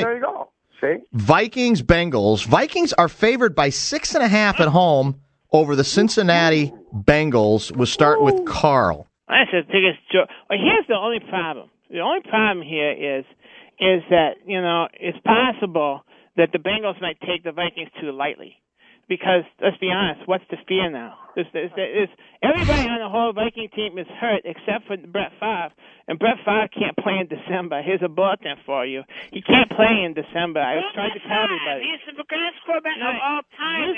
There you go. See? Vikings, Bengals. Vikings are favored by 6.5 at home over the Cincinnati Bengals. We'll start with Carl. That's the biggest joke. Well, here's the only problem. The only problem here is that, it's possible that the Bengals might take the Vikings too lightly. Because, let's be honest, what's the fear now? Everybody on the whole Viking team is hurt except for Brett Favre. And Brett Favre can't play in December. Here's a bulletin for you. He can't play in December. I was trying to tell everybody. He's the greatest quarterback of all time.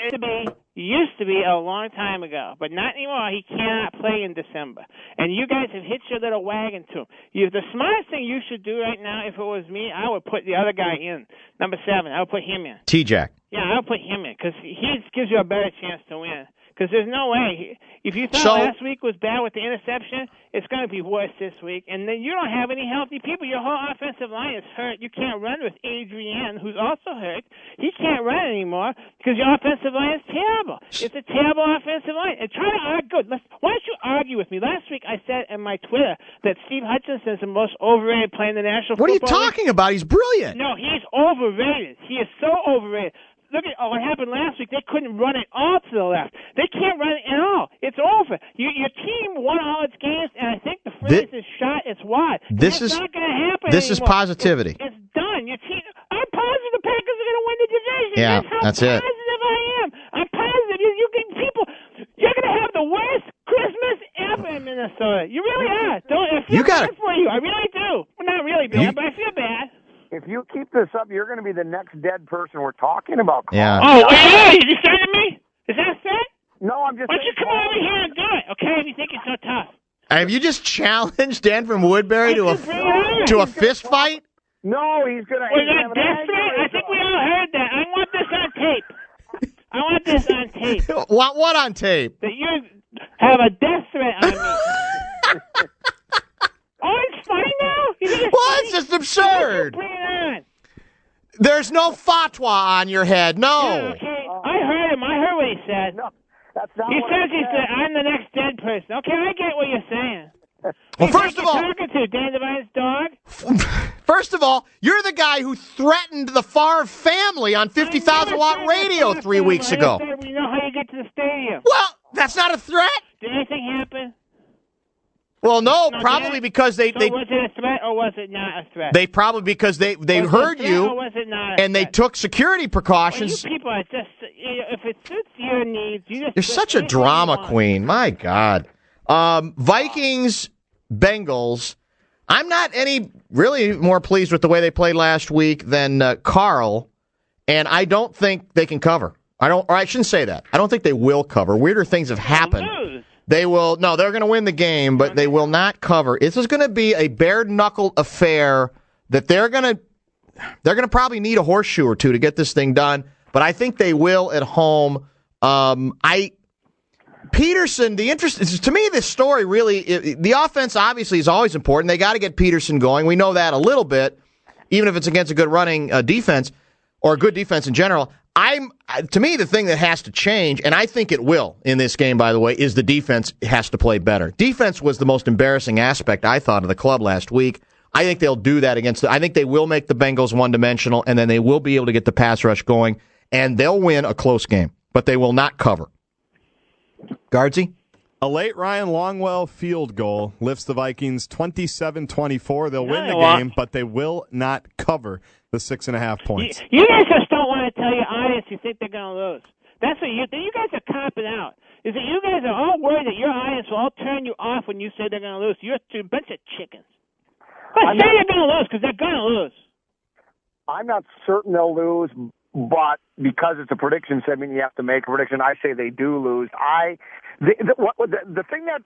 Used to be a long time ago, but not anymore. He cannot play in December. And you guys have hitched your little wagon to him. The smartest thing you should do right now, if it was me, I would put the other guy in. Number 7, I would put him in. T-Jack. Yeah, I'll put him in because he gives you a better chance to win. Because there's no way. If you thought last week was bad with the interception, it's going to be worse this week. And then you don't have any healthy people. Your whole offensive line is hurt. You can't run with Adrian, who's also hurt. He can't run anymore because your offensive line is terrible. It's a terrible offensive line. And try to argue. Why don't you argue with me? Last week I said in my Twitter that Steve Hutchinson is the most overrated player in the National Football League. What are you talking about? He's brilliant. No, he's overrated. He is so overrated. Look at what happened last week. They couldn't run it all to the left. They can't run it at all. It's over. Your team won all its games, and I think the phrase is shot. It's wide. That's not going to happen This anymore. is positivity. It's done. Your team. I'm positive the Packers are going to win the division. Yeah, that's it. Positive I am. I'm positive. You get people. You're going to have the worst Christmas ever in Minnesota. You really are. I feel bad for you. I really do. Well, not really bad, but I feel bad. If you keep this up, you're going to be the next dead person we're talking about. Carl. Yeah. Oh, wait, you saying to me? Is that threat? No, I'm just. Why don't you come over here and do it, okay? If you think it's so tough. Have you just challenged Dan from Woodbury to a fist fight? No, he's going to. Was that death threat? I think we all heard that. I want this on tape. What on tape? That you have a death threat on me. Oh, it's funny now? It's just absurd. There's no fatwa on your head, no. Yeah, okay. I heard him. I heard what he said. No, that's not he what says he said. I'm the next dead person. Okay, I get what you're saying. Well, first of all, talking to Dan Devine's dog? First of all, you're the guy who threatened the Favre family on 50,000-watt radio 3 weeks ago. We know how you get to the stadium. Well, that's not a threat. Did anything happen? Well, no, probably because they was it a threat or was it not a threat? They probably because they heard you or was it not and they took security precautions. Well, you people are just if it suits your needs, you're such a drama queen. My God, Vikings, Bengals. I'm not any really more pleased with the way they played last week than Carl, and I don't think they can cover. I shouldn't say that. I don't think they will cover. Weirder things have happened. They're going to win the game, but they will not cover. This is going to be a bare-knuckle affair that they're going to probably need a horseshoe or two to get this thing done, but I think they will at home. Peterson, to me, this story really, the offense obviously is always important. They got to get Peterson going. We know that a little bit, even if it's against a good running defense or a good defense in general. To me, the thing that has to change, and I think it will in this game, by the way, is the defense has to play better. Defense was the most embarrassing aspect, I thought, of the club last week. I think they'll do that I think they will make the Bengals one-dimensional, and then they will be able to get the pass rush going, and they'll win a close game, but they will not cover. Guardsy? A late Ryan Longwell field goal lifts the Vikings 27-24. They'll win the game, but they will not cover the 6.5 points. You guys just don't want to tell your audience you think they're going to lose. That's what you guys are copping out. Is that you guys are all worried that your audience will all turn you off when you say they're going to lose. You're a bunch of chickens. But say they're going to lose because they're going to lose. I'm not certain they'll lose, but because it's a prediction segment, you have to make a prediction. I say they do lose. The thing that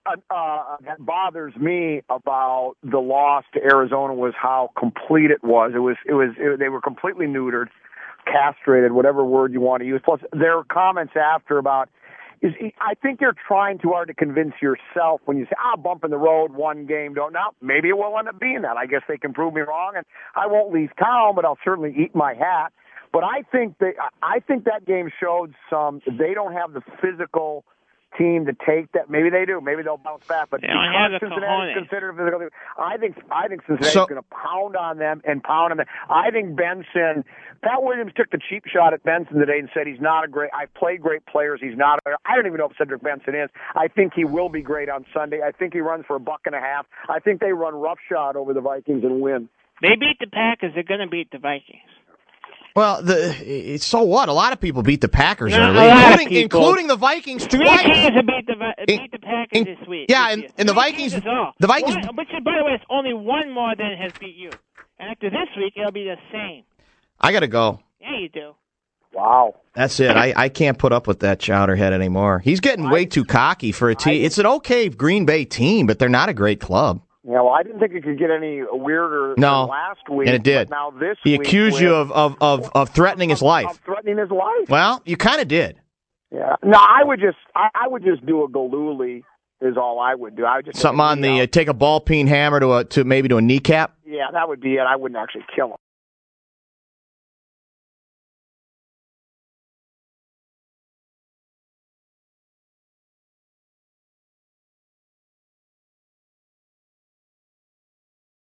bothers me about the loss to Arizona was how complete it was. They were completely neutered, castrated, whatever word you want to use. Plus, there were comments after about. I think you're trying too hard to convince yourself when you say, bump in the road, one game, don't. Now, maybe it will end up being that. I guess they can prove me wrong, and I won't leave town, but I'll certainly eat my hat. But I think that game showed they don't have the physical team to take that. Maybe they do. Maybe they'll bounce back. But Cincinnati's considered physical. I think Cincinnati's going to pound on them and pound on them. I think Benson. Pat Williams took the cheap shot at Benson today and said he's not a great. I play great players. He's not. I don't even know if Cedric Benson is. I think he will be great on Sunday. I think he runs for $1.50. I think they run roughshod over the Vikings and win. They beat the Packers. They're going to beat the Vikings. Well, so what? A lot of people beat the Packers early, including the Vikings twice. 3 teams have beat the Packers this week. Yeah, and the Vikings. The Vikings. Which, by the way, it's only one more than has beat you. And after this week, it'll be the same. I got to go. Yeah, you do. Wow. That's it. I can't put up with that chowderhead anymore. He's getting way too cocky for a team. It's an okay Green Bay team, but they're not a great club. Yeah, well, I didn't think it could get any weirder than last week. And it did. But now this he accused you of threatening his life. Of threatening his life. Well, you kind of did. Yeah. No, I would just do a Galooly is all I would do. I would just something on the take a ball peen hammer to maybe to a kneecap. Yeah, that would be it. I wouldn't actually kill him.